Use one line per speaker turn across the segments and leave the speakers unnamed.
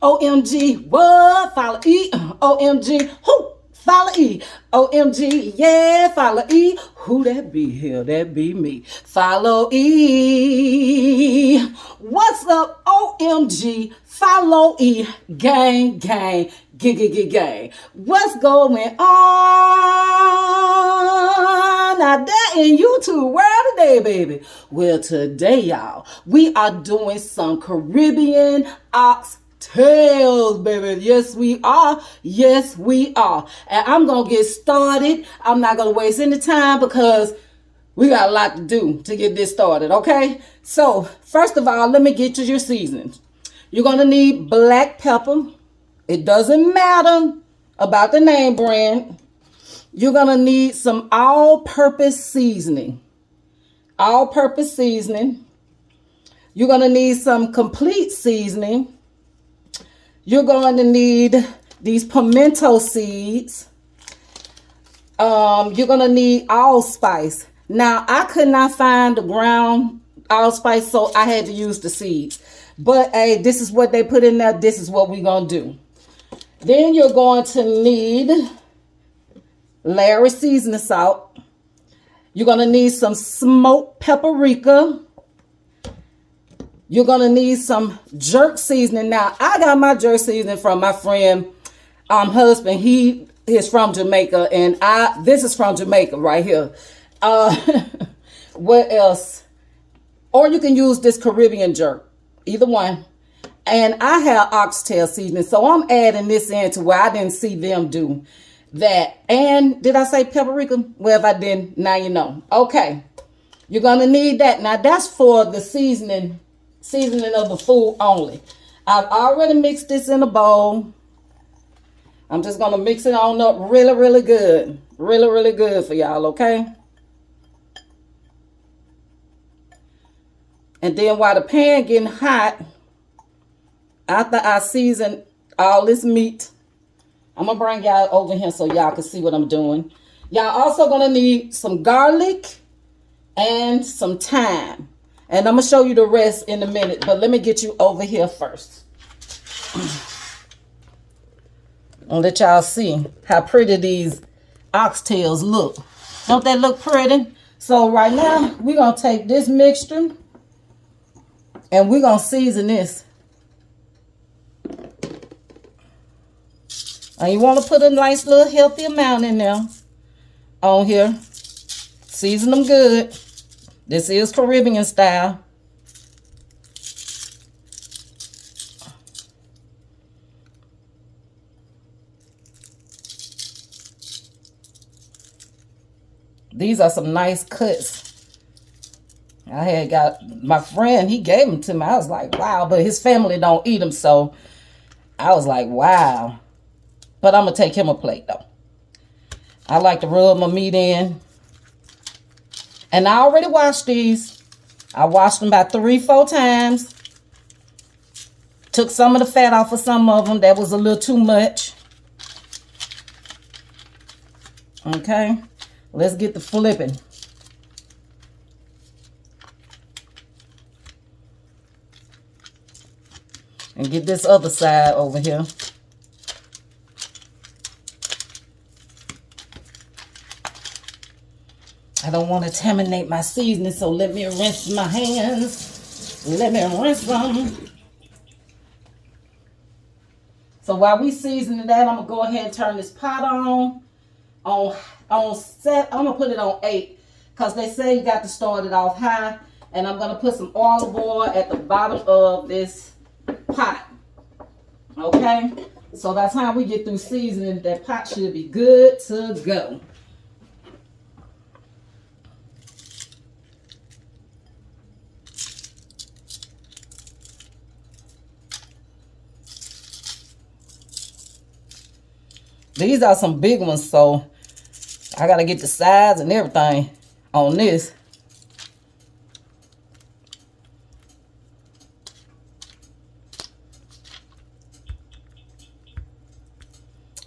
OMG, what? Follow E. OMG, who? Follow E. OMG, yeah, follow E. Who that be? Here, that be me. Follow E. What's up? OMG, follow E. Gang, gang, gang. What's going on? Now that in YouTube world today, baby. Well, today, y'all, we are doing some Caribbean oxtails, baby. Yes, we are. Yes, we are. And I'm going to get started. I'm not going to waste any time because we got a lot to do to get this started, okay? So, first of all, let me get to your seasonings. You're going to need black pepper. It doesn't matter about the name brand. You're going to need some all-purpose seasoning. All-purpose seasoning. You're going to need some complete seasoning. You're going to need these pimento seeds. You're going to need allspice. Now, I could not find the ground allspice, so I had to use the seeds. But, hey, this is what they put in there. This is what we're going to do. Then you're going to need Larry seasoning salt. You're going to need some smoked paprika. You're going to need some jerk seasoning. Now, I got my jerk seasoning from my friend husband. He is from Jamaica, and this is from Jamaica right here. What else? Or you can use this Caribbean jerk. Either one. And I have oxtail seasoning, so I'm adding this in to where I didn't see them do that. And did I say paprika? Well, if I didn't, now you know. Okay. You're going to need that. Now, that's for the seasoning of the food only. I've already mixed this in a bowl. I'm just going to mix it on up really, really good. Really, really good for y'all, okay? And then while the pan getting hot, after I season all this meat, I'm going to bring y'all over here so y'all can see what I'm doing. Y'all also going to need some garlic and some thyme. And I'm going to show you the rest in a minute. But let me get you over here first. I'll let y'all see how pretty these oxtails look. Don't they look pretty? So right now, we're going to take this mixture and we're going to season this. And you want to put a nice little healthy amount in there on here. Season them good. This is Caribbean style. These are some nice cuts. I had got my friend, he gave them to me. I was like, wow, but his family don't eat them, so I was like, wow. But I'm going to take him a plate, though. I like to rub my meat in. And I already washed these. I washed them about 3-4 times. Took some of the fat off of some of them. That was a little too much. Okay. Let's get the flipping. And get this other side over here. I don't want to contaminate my seasoning, so let me rinse my hands. Let me rinse them. So while we seasoning that, I'm going to go ahead and turn this pot on set. I'm going to put it on 8 because they say you got to start it off high. And I'm going to put some olive oil at the bottom of this pot. Okay? So by the time we get through seasoning, that pot should be good to go. These are some big ones, so I got to get the size and everything on this.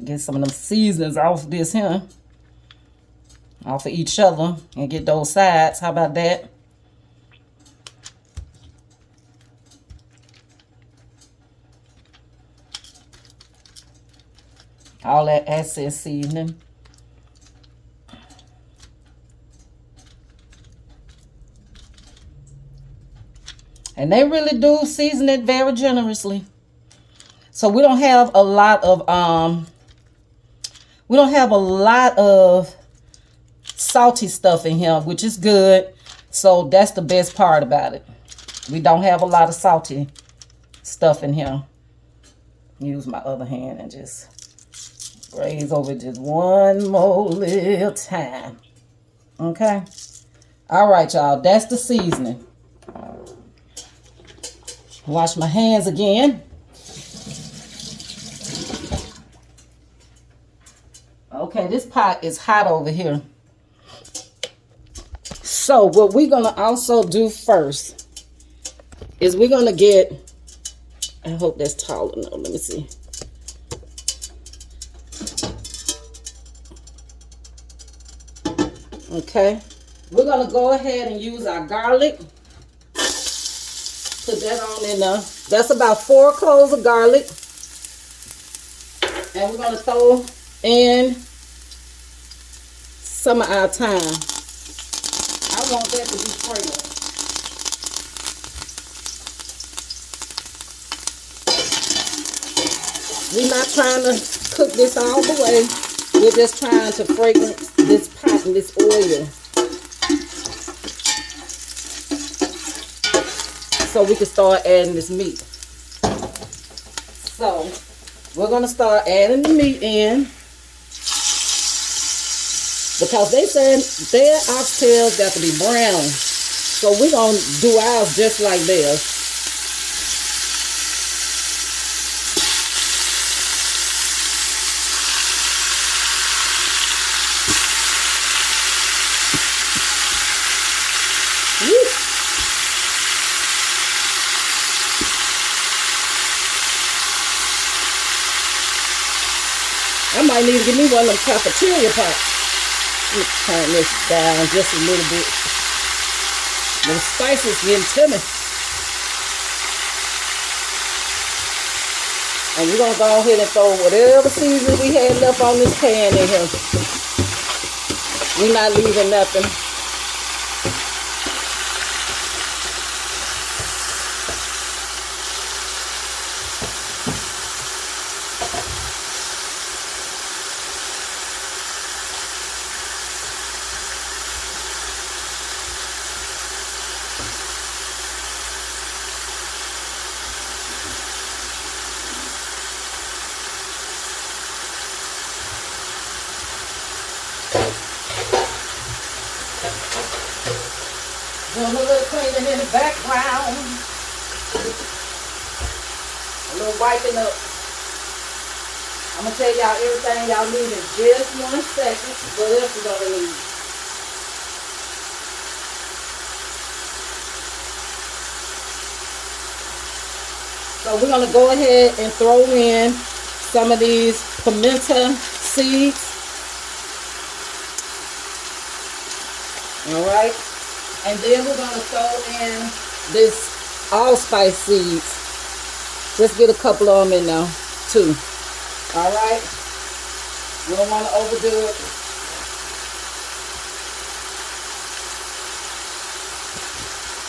Get some of them seasonings off this here. Off of each other and get those sides. How about that? All that excess seasoning. And they really do season it very generously. So we don't have a lot of salty stuff in here, which is good. So that's the best part about it. We don't have a lot of salty stuff in here. Use my other hand and just graze over just one more little time. Okay. All right, y'all. That's the seasoning. Wash my hands again. Okay, this pot is hot over here. So what we're going to also do first is we're going to get, I hope that's tall enough. Let me see. Okay. We're going to go ahead and use our garlic. Put that on in there. That's about 4 cloves of garlic. And we're going to throw in some of our thyme. I want that to be fragrant. We're not trying to cook this all the way. We're just trying to fragrance this pot and this oil, so we can start adding this meat. So we're going to start adding the meat in, because they said their oxtails got to be brown. So we're going to do ours just like theirs. I might need to give me one of them cafeteria pots. Let me turn this down just a little bit. The spices getting to me. And we're going to go ahead and throw whatever seasoning we had left on this pan in here. We're not leaving nothing. Doing a little cleaning in the background. A little wiping up. I'm going to tell y'all everything y'all need in just 1 second. What else you going to need? So we're going to go ahead and throw in some of these pimento seeds. All right. And then we're going to throw in this allspice seeds. Just get a couple of them in there too. All right. We don't want to overdo it.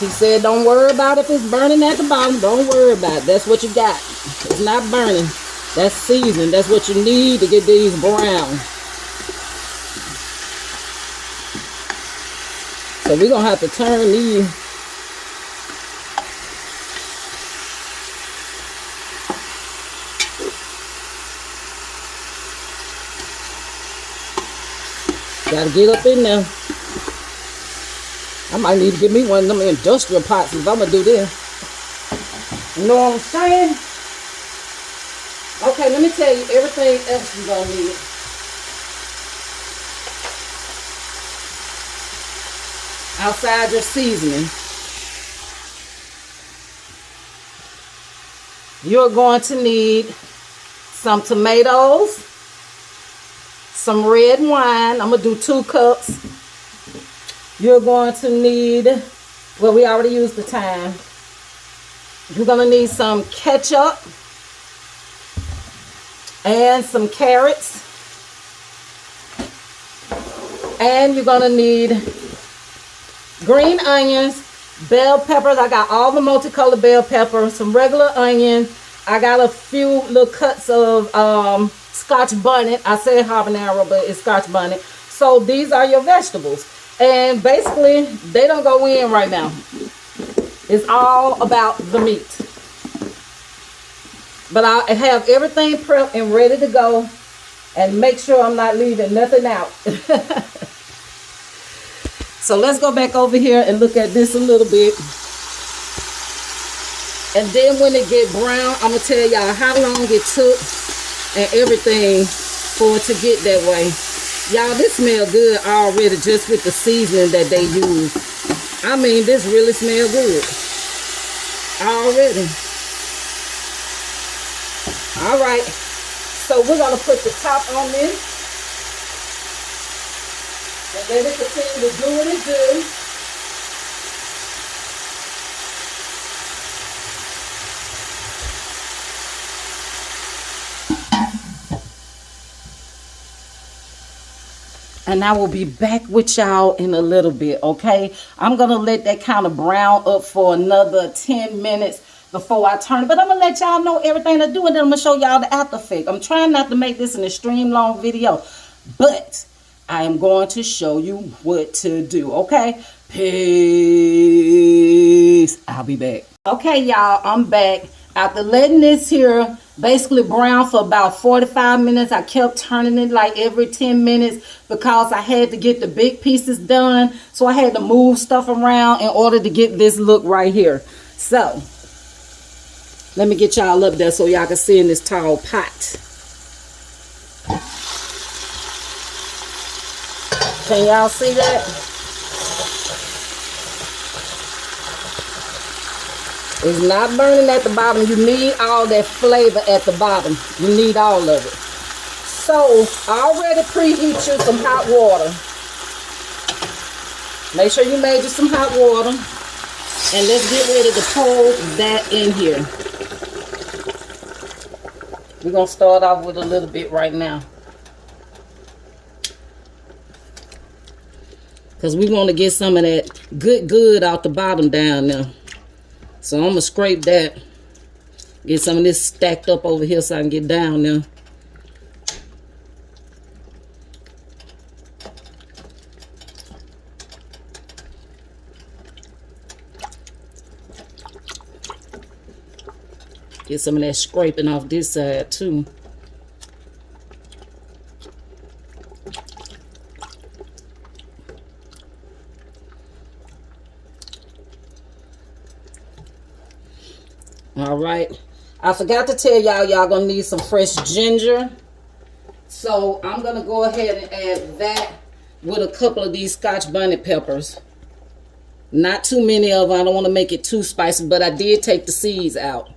He said don't worry about if it's burning at the bottom. Don't worry about it. That's what you got. It's not burning. That's seasoning. That's what you need to get these brown. So we're going to have to turn these. Got to get up in there. I might need to get me one of them industrial pots if I'm going to do this. You know what I'm saying? Okay, let me tell you everything else you're going to need. Outside your seasoning, you're going to need some tomatoes, some red wine. I'm going to do 2 cups. You're going to need, well, we already used the thyme. You're going to need some ketchup. and some carrots. And you're gonna need green onions, bell peppers. I got all the multicolored bell peppers, some regular onion. I got a few little cuts of Scotch bonnet. I said habanero, but it's Scotch bonnet. So these are your vegetables. And basically, they don't go in right now. It's all about the meat. But I have everything prepped and ready to go. And make sure I'm not leaving nothing out. So let's go back over here and look at this a little bit. And then when it get brown, I'm going to tell y'all how long it took and everything for it to get that way. Y'all, this smells good already just with the seasoning that they use. I mean, this really smells good already. All right. So we're going to put the top on this. And let it continue to do what it do. And I will be back with y'all in a little bit, okay? I'm going to let that kind of brown up for another 10 minutes before I turn it. But I'm going to let y'all know everything I do, and then I'm going to show y'all the after effect. I'm trying not to make this an extreme long video, but I am going to show you what to do, okay? Peace. I'll be back. Okay, y'all, I'm back. After letting this here basically brown for about 45 minutes, I kept turning it like every 10 minutes because I had to get the big pieces done. So I had to move stuff around in order to get this look right here. So let me get y'all up there so y'all can see in this tall pot. Can y'all see that? It's not burning at the bottom. You need all that flavor at the bottom. You need all of it. So, already preheat you some hot water. Make sure you made you some hot water. And let's get ready to pour that in here. We're going to start off with a little bit right now. Because we want to get some of that good out the bottom down now. So I'm going to scrape that. Get some of this stacked up over here so I can get down now. Get some of that scraping off this side too. All right, I forgot to tell y'all gonna need some fresh ginger. So I'm gonna go ahead and add that with a couple of these Scotch bonnet peppers. Not too many of them. I don't want to make it too spicy, but I did take the seeds out.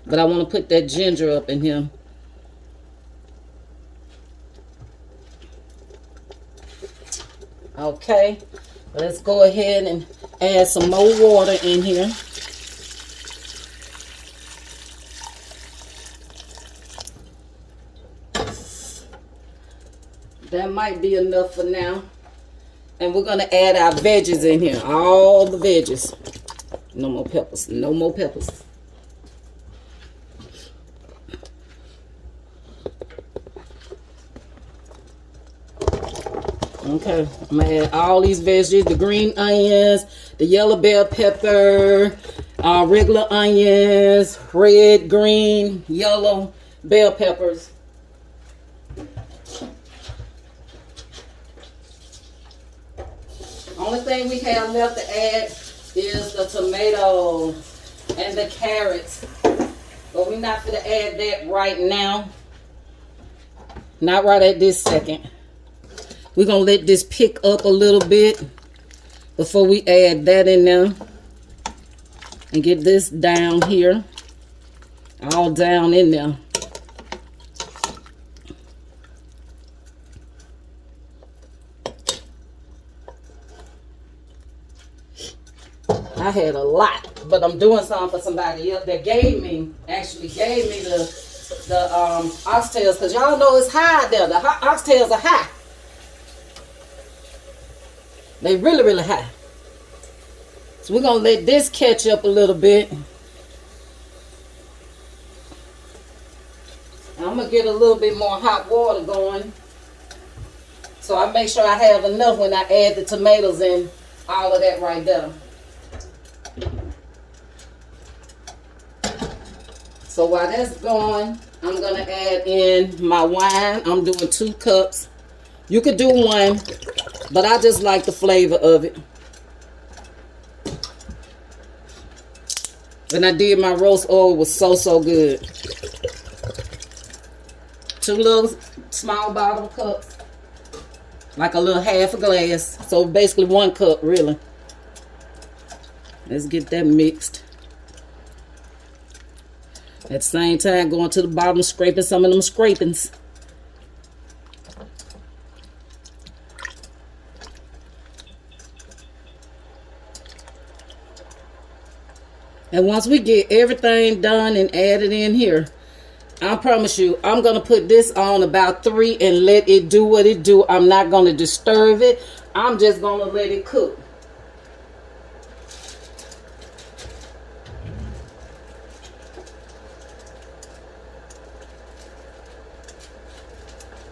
But I want to put that ginger up in here. Okay. Let's go ahead and add some more water in here. That might be enough for now. And we're going to add our veggies in here. All the veggies. No more peppers. No more peppers. Okay, I'm going to add all these veggies, the green onions, the yellow bell pepper, regular onions, red, green, yellow bell peppers. Only thing we have left to add is the tomatoes and the carrots. But we're not going to add that right now. Not right at this second. We're going to let this pick up a little bit before we add that in there. And get this down here. All down in there. I had a lot. but I'm doing something for somebody else that actually gave me the oxtails, because y'all know it's high there. The oxtails are high. They really, really high. So we're going to let this catch up a little bit. I'm going to get a little bit more hot water going. So I make sure I have enough when I add the tomatoes and all of that right there. So while that's going, I'm going to add in my wine. I'm doing 2 cups. You could do 1, but I just like the flavor of it. When I did my roast oil, it was so good. 2 little small bottle cups. Like a little half a glass. So basically 1 cup, really. Let's get that mixed. At the same time, going to the bottom, scraping some of them scrapings. And once we get everything done and added in here, I promise you, I'm going to put this on about 3 and let it do what it do. I'm not going to disturb it. I'm just going to let it cook.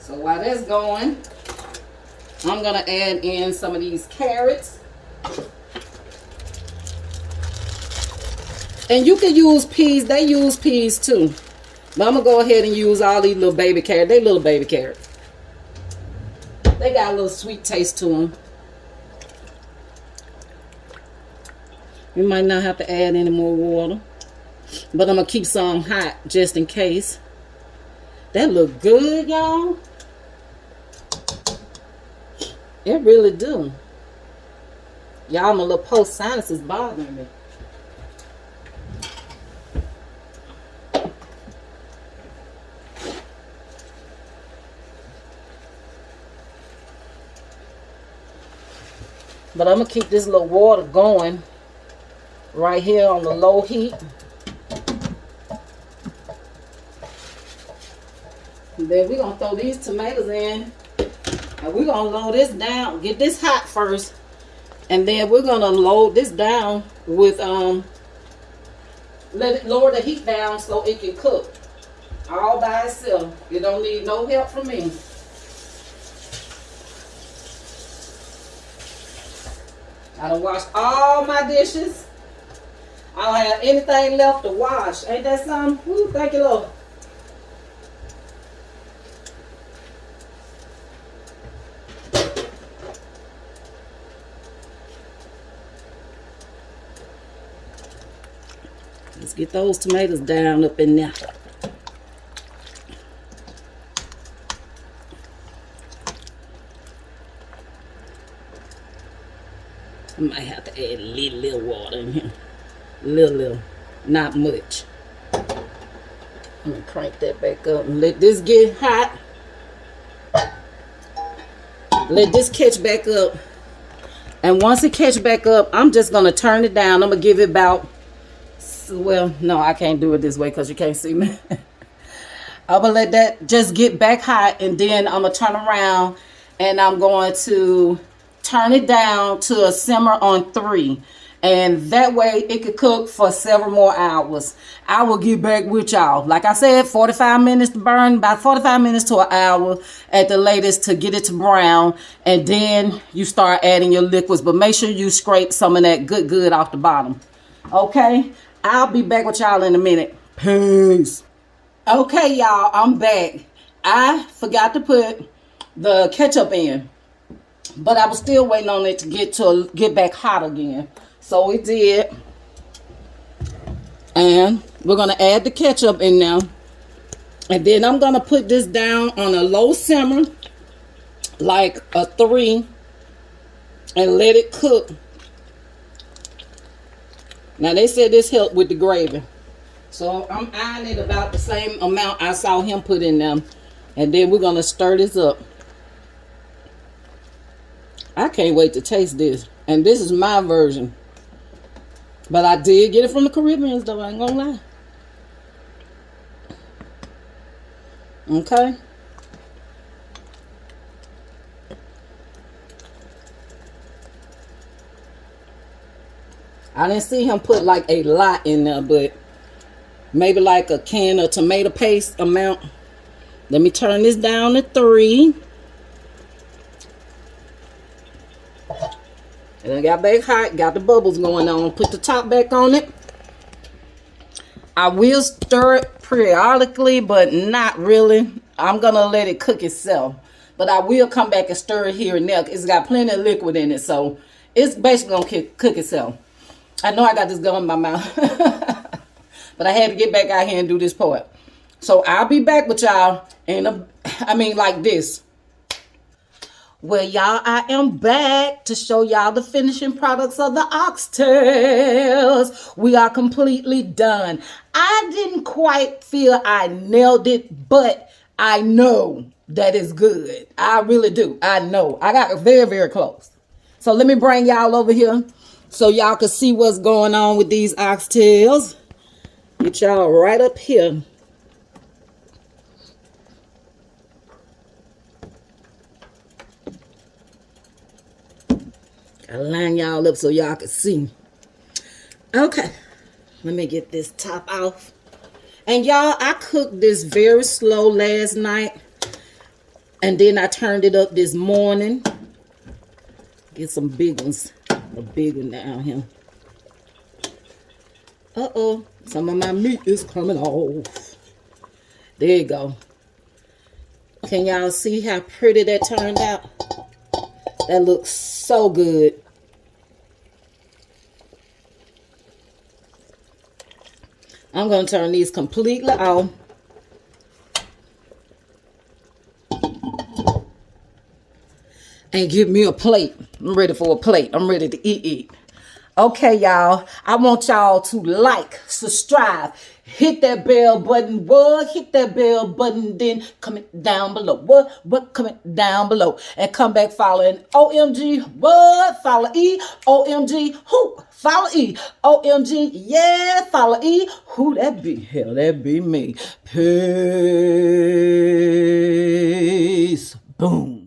So while that's going, I'm going to add in some of these carrots. And you can use peas. They use peas too. But I'm going to go ahead and use all these little baby carrots. They little baby carrots. They got a little sweet taste to them. You might not have to add any more water. But I'm going to keep some hot just in case. That look good, y'all. It really do. Y'all, my little post sinus is bothering me. But I'm going to keep this little water going right here on the low heat. And then we're going to throw these tomatoes in. And we're going to load this down. Get this hot first. And then we're going to load this down with, let it lower the heat down so it can cook all by itself. You don't need no help from me. I done washed all my dishes. I don't have anything left to wash. Ain't that something? Woo, thank you, Lord. Let's get those tomatoes down up in there. I might have to add a little water in here. Little, not much. I'm gonna crank that back up and let this get hot. Let this catch back up. And once it catch back up, I'm just gonna turn it down. I'm gonna give it about, well, no, I can't do it this way because you can't see me. I'm gonna let that just get back hot, and then I'm gonna turn around and I'm going to turn it down to a simmer on 3. And that way it could cook for several more hours. I will get back with y'all. Like I said, 45 minutes to burn, about 45 minutes to an hour at the latest to get it to brown. And then you start adding your liquids. But make sure you scrape some of that good off the bottom. Okay? I'll be back with y'all in a minute. Peace. Okay, y'all, I'm back. I forgot to put the ketchup in. But I was still waiting on it to get back hot again. So it did. And we're going to add the ketchup in now. And then I'm going to put this down on a low simmer, like a 3, and let it cook. Now they said this helped with the gravy. So I'm eyeing it about the same amount I saw him put in them. And then we're going to stir this up. I can't wait to taste this. And this is my version. But I did get it from the Caribbeans, though. I ain't gonna lie. Okay. I didn't see him put like a lot in there, but maybe like a can of tomato paste amount. Let me turn this down to 3. And I got back hot, got the bubbles going on. Put the top back on it. I will stir it periodically, but not really. I'm gonna let it cook itself. But I will come back and stir it here and there. It's got plenty of liquid in it, so it's basically gonna cook itself. I know I got this gum in my mouth, but I had to get back out here and do this part. So I'll be back with y'all in like this. Well, y'all, I am back to show y'all the finishing products of the oxtails. We are completely done. I didn't quite feel I nailed it, but I know that it's good. I really do. I know. I got very, very close. So let me bring y'all over here so y'all can see what's going on with these oxtails. Get y'all right up here. Gotta line y'all up so y'all can see. Okay, let me get this top off. And y'all, I cooked this very slow last night, and then I turned it up this morning. Get some big ones. A big one down here. Uh-oh, some of my meat is coming off. There you go. Can y'all see how pretty that turned out? That looks so good. I'm going to turn these completely off. And give me a plate. I'm ready for a plate. I'm ready to eat. Okay, y'all. I want y'all to like, subscribe, hit that bell button. What? Hit that bell button. Then comment down below. What? Comment down below. And come back following OMG. What? Follow E. OMG. Who? Follow E. OMG. Yeah. Follow E. Who that be? Hell, that be me. Peace. Boom.